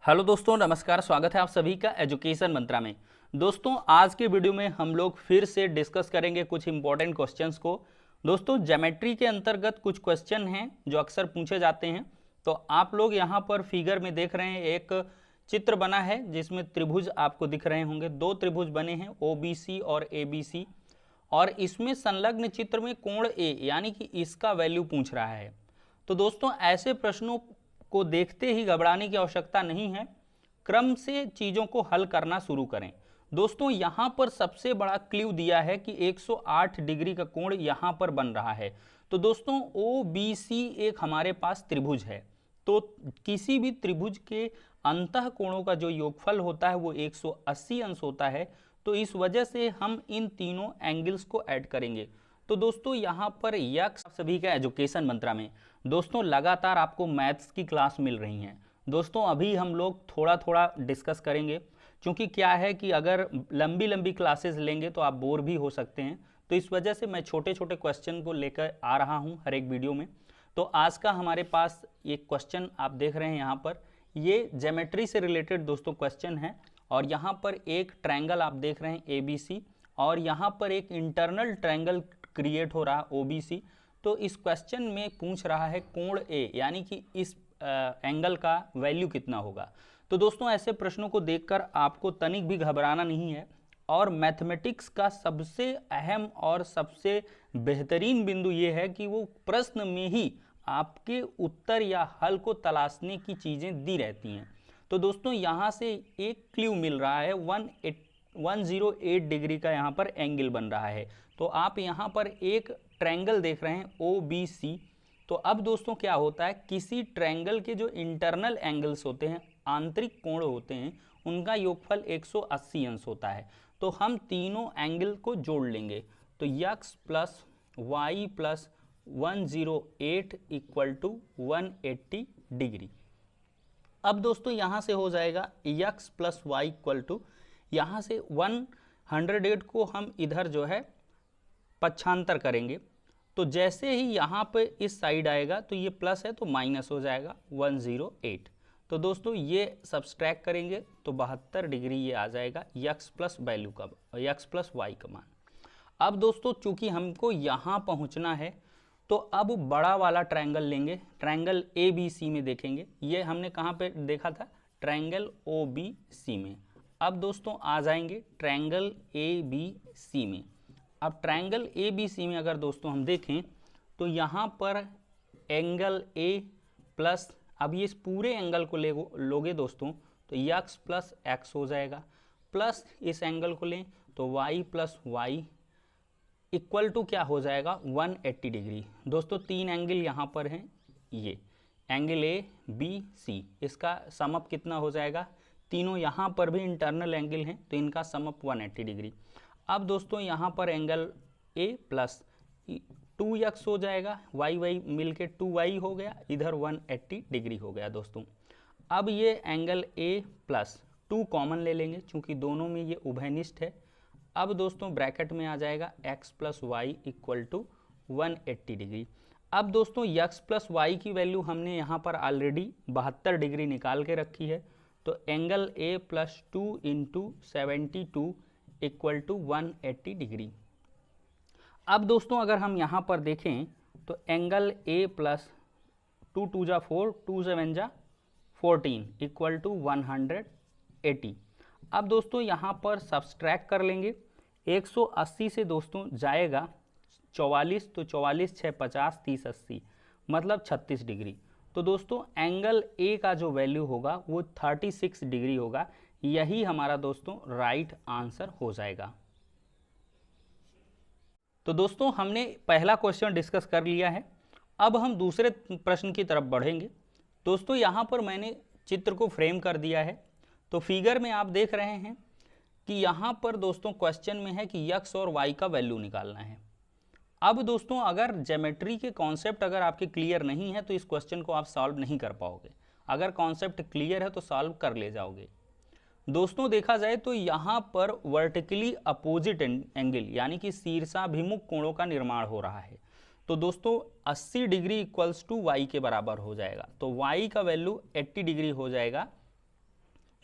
Hello दोस्तों, नमस्कार। स्वागत है आप सभी का एजुकेशन मंत्रा में। दोस्तों, आज के वीडियो में हम लोग फिर से डिस्कस करेंगे कुछ इंपॉर्टेंट क्वेश्चंस को। दोस्तों, ज्योमेट्री के अंतर्गत कुछ क्वेश्चन हैं जो अक्सर पूछे जाते हैं। तो आप लोग यहाँ पर फिगर में देख रहे हैं, एक चित्र बना है जिसमें त्रिभुज आपको दिख रहे होंगे। दो त्रिभुज बने हैं, OBC और ABC, और इसमें संलग्न चित्र में कोण A यानी कि इसका वैल्यू पूछ रहा है। तो दोस्तों, ऐसे प्रश्नों को देखते ही घबराने की आवश्यकता नहीं है, क्रम से चीज़ों को हल करना शुरू करें। दोस्तों, यहाँ पर सबसे बड़ा क्ल्यू दिया है कि 108 डिग्री का कोण यहाँ पर बन रहा है। तो दोस्तों, OBC एक हमारे पास त्रिभुज है, तो किसी भी त्रिभुज के अंतः कोणों का जो योगफल होता है वो 180 अंश होता है। तो इस वजह से हम इन तीनों एंगल्स को ऐड करेंगे। तो दोस्तों, यहाँ पर यक्स सभी का एजुकेशन मंत्रा में दोस्तों लगातार आपको मैथ्स की क्लास मिल रही हैं। दोस्तों, अभी हम लोग थोड़ा थोड़ा डिस्कस करेंगे, क्योंकि क्या है कि अगर लंबी लंबी क्लासेस लेंगे तो आप बोर भी हो सकते हैं। तो इस वजह से मैं छोटे छोटे क्वेश्चन को लेकर आ रहा हूं हर एक वीडियो में। तो आज का हमारे पास एक क्वेश्चन आप देख रहे हैं यहाँ पर, ये ज्योमेट्री से रिलेटेड दोस्तों क्वेश्चन है। और यहाँ पर एक ट्रायंगल आप देख रहे हैं ABC, और यहाँ पर एक इंटरनल ट्रायंगल क्रिएट हो रहा है OBC। तो इस क्वेश्चन में पूछ रहा है कोण A यानी कि इस एंगल का वैल्यू कितना होगा। तो दोस्तों, ऐसे प्रश्नों को देखकर आपको तनिक भी घबराना नहीं है। और मैथमेटिक्स का सबसे अहम और सबसे बेहतरीन बिंदु ये है कि वो प्रश्न में ही आपके उत्तर या हल को तलाशने की चीज़ें दी रहती हैं। तो दोस्तों, यहाँ से एक क्ल्यू मिल रहा है, 108 डिग्री का यहाँ पर एंगल बन रहा है। तो आप यहाँ पर एक ट्रायंगल देख रहे हैं OBC। तो अब दोस्तों क्या होता है, किसी ट्रायंगल के जो इंटरनल एंगल्स होते हैं, आंतरिक कोण होते हैं, उनका योगफल 180 अंश होता है। तो हम तीनों एंगल को जोड़ लेंगे। तो x plus y plus 108 equal to 180 degree. अब दोस्तों यहाँ से हो जाएगा x plus y equal to, यहाँ से 108 को हम इधर जो है पक्षांतर करेंगे। तो जैसे ही यहाँ पे इस साइड आएगा तो ये प्लस है तो माइनस हो जाएगा 108। तो दोस्तों, ये सब्सट्रैक्ट करेंगे तो 72 डिग्री ये आ जाएगा x प्लस वैल्यू का, x प्लस वाई का मान। अब दोस्तों, चूंकि हमको यहाँ पहुँचना है तो अब बड़ा वाला ट्रायंगल लेंगे, ट्रायंगल ABC में देखेंगे। ये हमने कहाँ पे देखा था, ट्रायंगल OBC में। अब दोस्तों आ जाएंगे ट्रायंगल ABC में। अब ट्रायंगल ABC में अगर दोस्तों हम देखें तो यहाँ पर एंगल A प्लस, अब ये इस पूरे एंगल को लोगे दोस्तों तो x प्लस एक्स हो जाएगा, प्लस इस एंगल को लें तो y plus y equal to क्या हो जाएगा 180 डिग्री। दोस्तों, तीन एंगल यहाँ पर हैं, ये एंगल ABC, इसका समअप कितना हो जाएगा, तीनों यहाँ पर भी इंटरनल एंगल हैं तो इनका समअप 180 डिग्री। अब दोस्तों यहाँ पर एंगल A प्लस 2x हो जाएगा, y मिल के 2y हो गया, इधर 180 डिग्री हो गया दोस्तों। अब ये एंगल A प्लस 2 कॉमन ले लेंगे चूँकि दोनों में ये उभयनिष्ठ है। अब दोस्तों ब्रैकेट में आ जाएगा x plus y equal to 180 degree. अब दोस्तों x प्लस वाई की वैल्यू हमने यहाँ पर ऑलरेडी 72 डिग्री निकाल के रखी है। तो angle A plus 2 into 72 equal to 180 degree. अब दोस्तों अगर हम यहाँ पर देखें तो एंगल A प्लस 2 2 जा 4, 2 7 जा 14 इक्वल टू 180। अब दोस्तों यहाँ पर सब्सट्रैक्ट कर लेंगे, 180 से दोस्तों जाएगा 44, तो 44 6 50 30 80 मतलब 36 डिग्री। तो दोस्तों एंगल A का जो वैल्यू होगा वो 36 डिग्री होगा। यही हमारा दोस्तों राइट आंसर हो जाएगा। तो दोस्तों हमने पहला क्वेश्चन डिस्कस कर लिया है। अब हम दूसरे प्रश्न की तरफ बढ़ेंगे। दोस्तों यहाँ पर मैंने चित्र को फ्रेम कर दिया है। तो फिगर में आप देख रहे हैं कि यहाँ पर दोस्तों क्वेश्चन में है कि x और y का वैल्यू निकालना है। अब दोस्तों अगर ज्योमेट्री के कॉन्सेप्ट अगर आपके क्लियर नहीं है तो इस क्वेश्चन को आप सॉल्व नहीं कर पाओगे। अगर कॉन्सेप्ट क्लियर है तो सॉल्व कर ले जाओगे। दोस्तों देखा जाए तो यहाँ पर वर्टिकली अपोजिट एंगल यानी कि शीर्षाभिमुख कोणों का निर्माण हो रहा है। तो दोस्तों 80 डिग्री इक्वल्स टू वाई के बराबर हो जाएगा। तो y का वैल्यू 80 डिग्री हो जाएगा।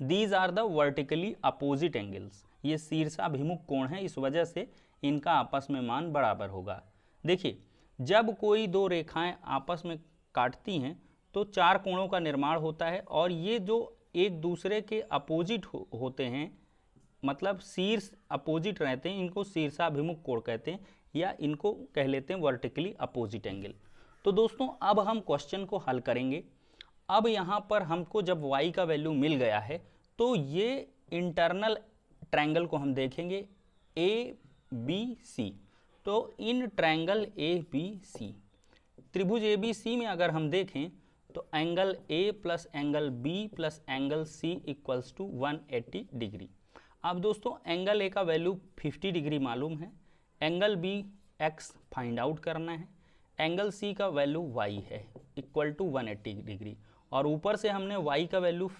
These are the vertically opposite angles, ये शीर्षाभिमुख कोण है, इस वजह से इनका आपस में मान बराबर होगा। देखिए जब कोई दो रेखाएं आपस में काटती हैं तो चार कोणों का निर्माण होता है, और ये जो एक दूसरे के अपोजिट होते हैं, मतलब शीर्ष अपोजिट रहते हैं, इनको शीर्षाभिमुख कोण कहते हैं, या इनको कह लेते हैं वर्टिकली अपोजिट एंगल। तो दोस्तों अब हम क्वेश्चन को हल करेंगे। अब यहाँ पर हमको जब y का वैल्यू मिल गया है तो ये इंटरनल ट्रायंगल को हम देखेंगे ABC। तो इन ट्रायंगल ABC, त्रिभुज ABC में अगर हम देखें तो angle A plus angle B plus angle C equals to 180 degree. अब दोस्तों एंगल A का वैल्यू 50 डिग्री मालूम है, angle B x find out करना है, एंगल C का वैल्यू y है इक्वल टू 180 डिग्री, और ऊपर से हमने y का वैल्यू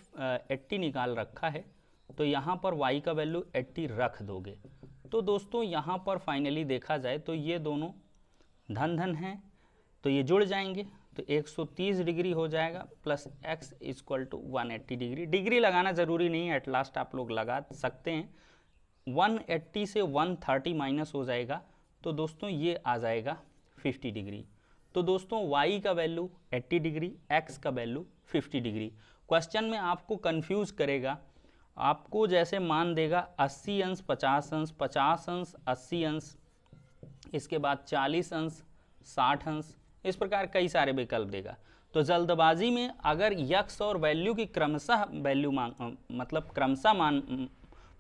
80 निकाल रखा है, तो यहाँ पर y का वैल्यू 80 रख दोगे। तो दोस्तों यहाँ पर फाइनली देखा जाए तो ये दोनों धन धन हैं, तो ये जुड़ जाएंगे, तो 130 डिग्री हो जाएगा, plus x equal to 180 degree. Degree लगाना ज़रूरी नहीं है, एट लास्ट आप लोग लगा सकते हैं। 180 से 130 माइनस हो जाएगा, तो दोस्तों ये आ जाएगा 50 डिग्री। तो दोस्तों y का वैल्यू 80 डिग्री, x का वैल्यू 50 डिग्री। क्वेश्चन में आपको कंफ्यूज करेगा, आपको जैसे मान देगा 80 अंश 50 अंश, 50 अंश 80 अंश, इसके बाद 40 अंश 60 अंश, इस प्रकार कई सारे विकल्प देगा। तो जल्दबाजी में अगर यक्स और वैल्यू की क्रमशः वैल्यू मतलब क्रमशः मान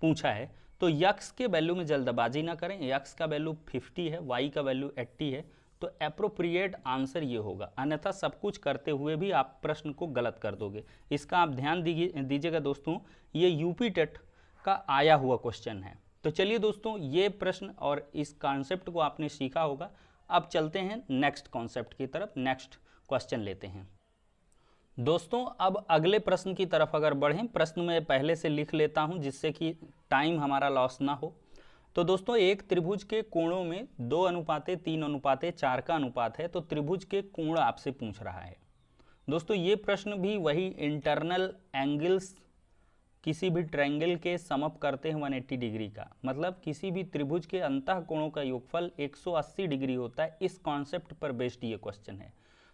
पूछा है, तो यक्स के वैल्यू में जल्दबाजी ना करें। यक्स का वैल्यू 50 है, वाई का वैल्यू 80 है, तो अप्रोप्रिएट आंसर ये होगा, अन्यथा सब कुछ करते हुए भी आप प्रश्न को गलत कर दोगे। इसका आप ध्यान दीजिएगा दोस्तों, ये यूपी टेट का आया हुआ क्वेश्चन है। तो चलिए दोस्तों ये प्रश्न और इस कॉन्सेप्ट को आपने सीखा होगा। अब चलते हैं नेक्स्ट कॉन्सेप्ट की तरफ, नेक्स्ट क्वेश्चन लेते हैं। दोस्तों अब अगले प्रश्न की तरफ अगर बढ़ें, प्रश्न में पहले से लिख लेता हूं जिससे कि टाइम हमारा लॉस ना हो। तो दोस्तों एक त्रिभुज के कोणों में 2:3:4 का अनुपात है, तो त्रिभुज के कोण आपसे पूछ रहा है। दोस्तों ये प्रश्न भी वही इंटरनल एंगल्स किसी भी ट्रायंगल के समअप करते हैं 180 डिग्री का, मतलब किसी भी त्रिभुज के अंतः कोणों का योगफल 180 डिग्री होता है, इस कॉन्सेप्ट पर बेस्ड ये क्वेश्चन है।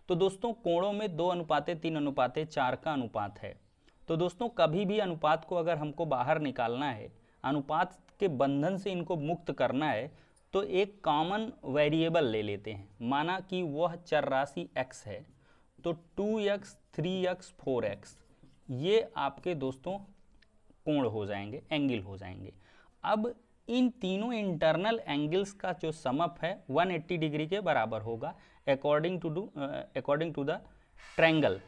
तो दोस्तों कोणों में 2:3:4 का अनुपात है। तो दोस्तों कभी भी अनुपात को अगर हमको बाहर निकालना है, अनुपात के बंधन से इनको मुक्त करना है, तो एक कॉमन वेरिएबल ले लेते हैं। माना कि वह चर राशि x है, तो 2x 3x 4x ये आपके दोस्तों कोण हो जाएंगे, एंगल हो जाएंगे। अब इन तीनों इंटरनल एंगल्स का जो समअप है 180 डिग्री के बराबर होगा according to the triangle.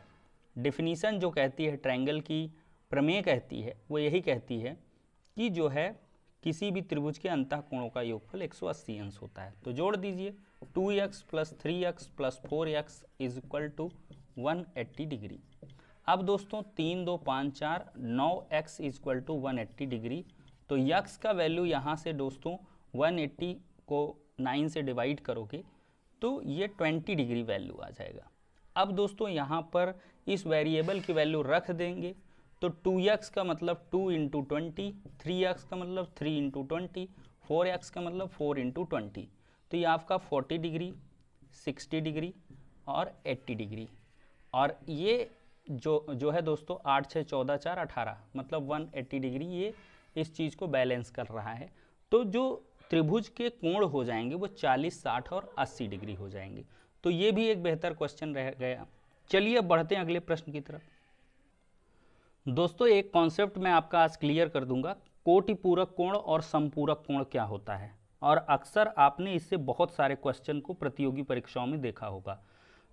Definition जो कहती है ट्रायंगल की, प्रमेय कहती है, वो यही कहती है कि जो है किसी भी त्रिभुज के अंतः कोणों का योगफल 180 अंश होता है। तो जोड़ दीजिए 2x plus 3x plus 4x is equal to 180 degree. अब दोस्तों 3 2 5 4 9x is equal to 180 degree. तो x का वैल्यू यहाँ से दोस्तों 180 को 9 से डिवाइड करोगे तो ये 20 डिग्री वैल्यू आ जाएगा। अब दोस्तों यहाँ पर इस वेरिएबल की वैल्यू रख देंगे, तो 2x का मतलब 2 इंटू 20, 3x का मतलब 3 इंटू 20, 4x का मतलब 4 इंटू 20। तो ये आपका 40 डिग्री, 60 डिग्री और 80 डिग्री। और ये जो है दोस्तों 8 6 14 4 18 मतलब 180 डिग्री, ये इस चीज़ को बैलेंस कर रहा है। तो जो त्रिभुज के कोण हो जाएंगे वो 40 60 और 80 डिग्री हो जाएंगे। तो ये भी एक बेहतर क्वेश्चन रह गया। चलिए अब बढ़ते हैं अगले प्रश्न की तरफ। दोस्तों एक कॉन्सेप्ट मैं आपका आज क्लियर कर दूंगा, कोटि पूरक कोण और समपूरक कोण क्या होता है, और अक्सर आपने इससे बहुत सारे क्वेश्चन को प्रतियोगी परीक्षाओं में देखा होगा।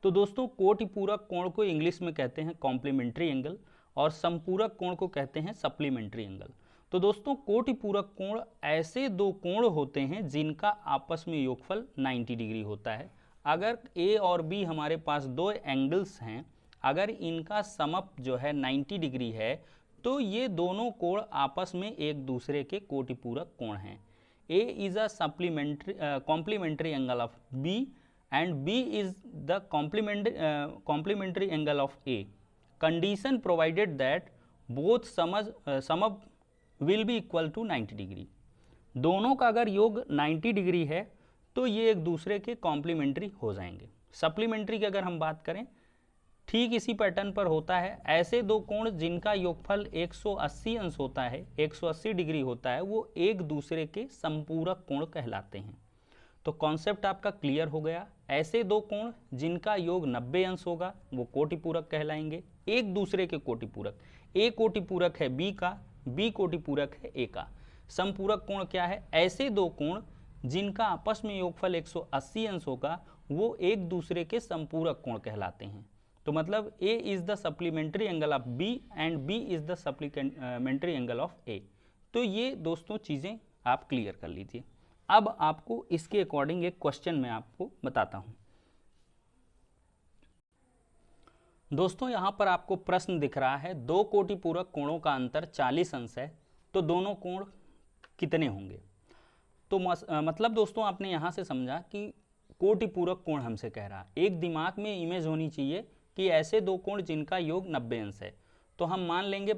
तो दोस्तों कोटि पूरक कोण को इंग्लिश में कहते हैं कॉम्प्लीमेंट्री एंगल, और समपूरक कोण को कहते हैं सप्लीमेंट्री एंगल। तो दोस्तों कोटि पूरक कोण ऐसे दो कोण होते हैं जिनका आपस में योगफल 90 डिग्री होता है। अगर ए और बी हमारे पास दो एंगल्स हैं, अगर इनका समअप जो है 90 डिग्री है, तो ये दोनों कोण आपस में एक दूसरे के कोटि पूरक कोण हैं। A is a complementary angle of B and B is the complementary angle of A, condition provided that both sum of will be equal to 90 degree. दोनों का अगर योग 90 डिग्री है तो ये एक दूसरे के कॉम्प्लीमेंट्री हो जाएंगे। सप्लीमेंट्री की अगर हम बात करें, ठीक इसी पैटर्न पर होता है। ऐसे दो कोण जिनका योगफल 180 अंश होता है, 180 डिग्री होता है, वो एक दूसरे के संपूरक कोण कहलाते हैं। तो कॉन्सेप्ट आपका क्लियर हो गया। ऐसे दो कोण जिनका योग 90 अंश होगा वो कोटिपूरक कहलाएंगे, एक दूसरे के कोटिपूरक। ए कोटिपूरक है बी का, बी कोटिपूरक है ए का। संपूरक कोण क्या है? ऐसे दो कोण जिनका आपस में योगफल 180 अंश होगा वो एक दूसरे के संपूरक कोण कहलाते हैं। तो मतलब A is the supplementary angle of B and B is the supplementary angle of A. तो ये दोस्तों चीज़ें आप क्लियर कर लीजिए। अब आपको इसके अकॉर्डिंग एक क्वेश्चन मैं आपको बताता हूं। दोस्तों यहाँ पर आपको प्रश्न दिख रहा है, दो कोटिपूरक कोणों का अंतर 40 अंश है, तो दोनों कोण कितने होंगे? तो मतलब दोस्तों आपने यहाँ से समझा कि कोटिपूरक कोण हमसे कह रहा है। एक दिमाग में इमेज होनी चाहिए कि ऐसे दो कोण जिनका योग 90 अंश है, तो हम मान लेंगे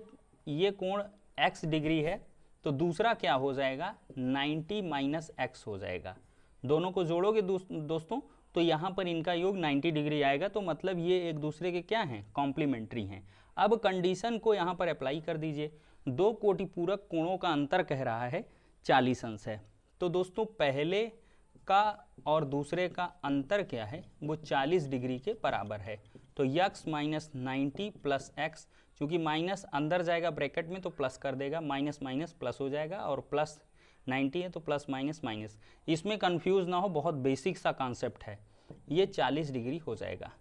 ये कोण x डिग्री है, तो दूसरा क्या हो जाएगा? 90 माइनस x हो जाएगा। दोनों को जोड़ोगे दोस्तों तो यहाँ पर इनका योग 90 डिग्री आएगा, तो मतलब ये एक दूसरे के क्या हैं? कॉम्प्लीमेंट्री हैं। अब कंडीशन को यहाँ पर अप्लाई कर दीजिए। दो कोटिपूरक कोणों का अंतर कह रहा है 40 अंश है, तो दोस्तों पहले का और दूसरे का अंतर क्या है? वो 40 डिग्री के बराबर है। तो x माइनस 90 प्लस एक्स, चूँकि माइनस अंदर जाएगा ब्रैकेट में तो प्लस कर देगा, माइनस माइनस प्लस हो जाएगा, और प्लस 90 है तो प्लस माइनस माइनस। इसमें कंफ्यूज ना हो, बहुत बेसिक सा कॉन्सेप्ट है। ये 40 डिग्री हो जाएगा।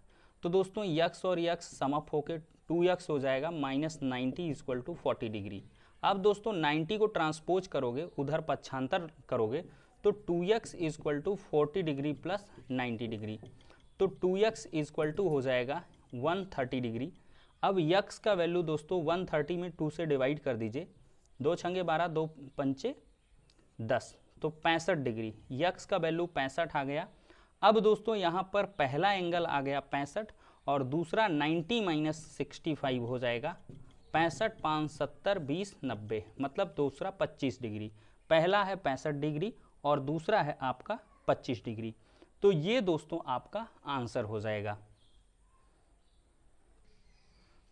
तो दोस्तों x और x सम अप होकर 2x हो जाएगा, माइनस 90 इक्वल टू 40 डिग्री। अब दोस्तों 90 को ट्रांसपोज करोगे, उधर पक्षांतर करोगे, तो 2x equal to 40 degree plus 90 degree, तो 2x इक्वल टू हो जाएगा 130 डिग्री। अब x का वैल्यू दोस्तों 130 में 2 से डिवाइड कर दीजिए, 2 छंगे 12, 2 पंचे 10, तो 65 डिग्री। x का वैल्यू 65 आ गया। अब दोस्तों यहाँ पर पहला एंगल आ गया 65 और दूसरा 90 माइनस 65 हो जाएगा। 65, 5, 70, 20, 90, मतलब दूसरा 25 डिग्री। पहला है 65 डिग्री और दूसरा है आपका 25 डिग्री। तो ये दोस्तों आपका आंसर हो जाएगा।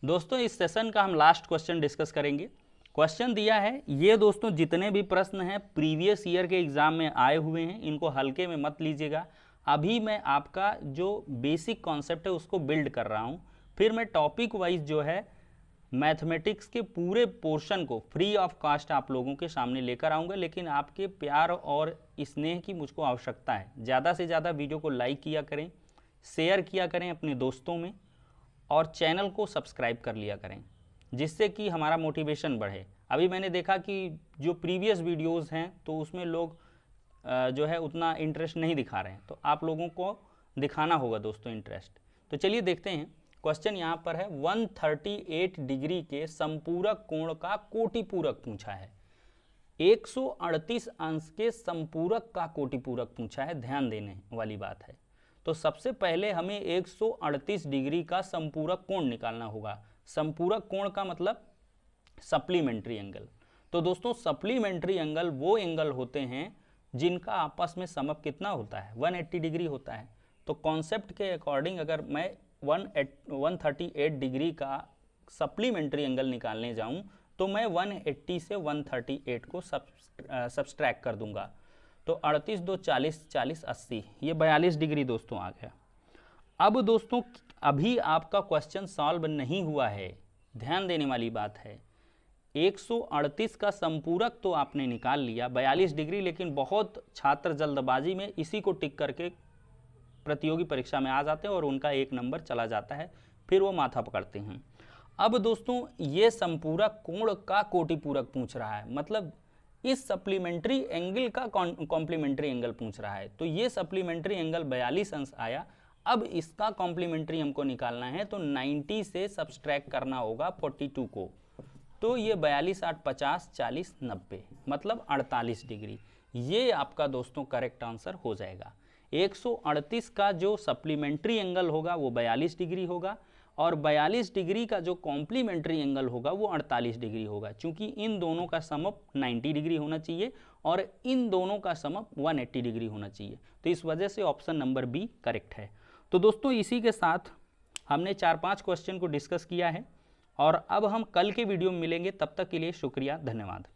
दोस्तों इस सेशन का हम लास्ट क्वेश्चन डिस्कस करेंगे। क्वेश्चन दिया है, ये दोस्तों जितने भी प्रश्न हैं प्रीवियस ईयर के एग्जाम में आए हुए हैं, इनको हल्के में मत लीजिएगा। अभी मैं आपका जो बेसिक कॉन्सेप्ट है उसको बिल्ड कर रहा हूँ, फिर मैं टॉपिक वाइज जो है मैथमेटिक्स के पूरे पोर्शन को फ्री ऑफ कॉस्ट आप लोगों के सामने लेकर आऊँगा। लेकिन आपके प्यार और स्नेह की मुझको आवश्यकता है। ज़्यादा से ज़्यादा वीडियो को लाइक किया करें, शेयर किया करें अपने दोस्तों में, और चैनल को सब्सक्राइब कर लिया करें, जिससे कि हमारा मोटिवेशन बढ़े। अभी मैंने देखा कि जो प्रीवियस वीडियोस हैं तो उसमें लोग जो है उतना इंटरेस्ट नहीं दिखा रहे हैं, तो आप लोगों को दिखाना होगा दोस्तों इंटरेस्ट। तो चलिए देखते हैं क्वेश्चन। यहाँ पर है 138 डिग्री के संपूरक कोण का कोटिपूरक पूछा है। 138 अंश के संपूरक का कोटिपूरक पूछा है, ध्यान देने वाली बात है। तो सबसे पहले हमें 138 डिग्री का संपूरक कोण निकालना होगा। संपूरक कोण का मतलब सप्लीमेंट्री एंगल। तो दोस्तों सप्लीमेंट्री एंगल वो एंगल होते हैं जिनका आपस में समअप कितना होता है? 180 डिग्री होता है। तो कॉन्सेप्ट के अकॉर्डिंग अगर मैं 138 डिग्री का सप्लीमेंट्री एंगल निकालने जाऊं तो मैं 180 से 138 को सब्सट्रैक्ट कर दूंगा। तो 38, 2, 40, 40, 80, ये 42 डिग्री दोस्तों आ गया। अब दोस्तों अभी आपका क्वेश्चन सॉल्व नहीं हुआ है, ध्यान देने वाली बात है। 138 का संपूरक तो आपने निकाल लिया 42 डिग्री, लेकिन बहुत छात्र जल्दबाजी में इसी को टिक करके प्रतियोगी परीक्षा में आ जाते हैं और उनका 1 नंबर चला जाता है, फिर वो माथा पकड़ते हैं। अब दोस्तों ये संपूरक कोण का कोटिपूरक पूछ रहा है, मतलब इस सप्लीमेंट्री एंगल का कॉम्प्लीमेंट्री एंगल पूछ रहा है। तो ये सप्लीमेंट्री एंगल 42 अंश आया। अब इसका कॉम्प्लीमेंट्री हमको निकालना है, तो 90 से सब्सट्रैक्ट करना होगा 42 को। तो ये 42, 8, 50, 40, 90, मतलब 48 डिग्री। ये आपका दोस्तों करेक्ट आंसर हो जाएगा। 138 का जो सप्लीमेंट्री एंगल होगा वो 42 डिग्री होगा, और 42 डिग्री का जो कॉम्प्लीमेंट्री एंगल होगा वो 48 डिग्री होगा, क्योंकि इन दोनों का सम अप 90 डिग्री होना चाहिए और इन दोनों का सम अप 180 डिग्री होना चाहिए। तो इस वजह से ऑप्शन नंबर बी करेक्ट है। तो दोस्तों इसी के साथ हमने 4-5 क्वेश्चन को डिस्कस किया है और अब हम कल के वीडियो में मिलेंगे। तब तक के लिए शुक्रिया, धन्यवाद।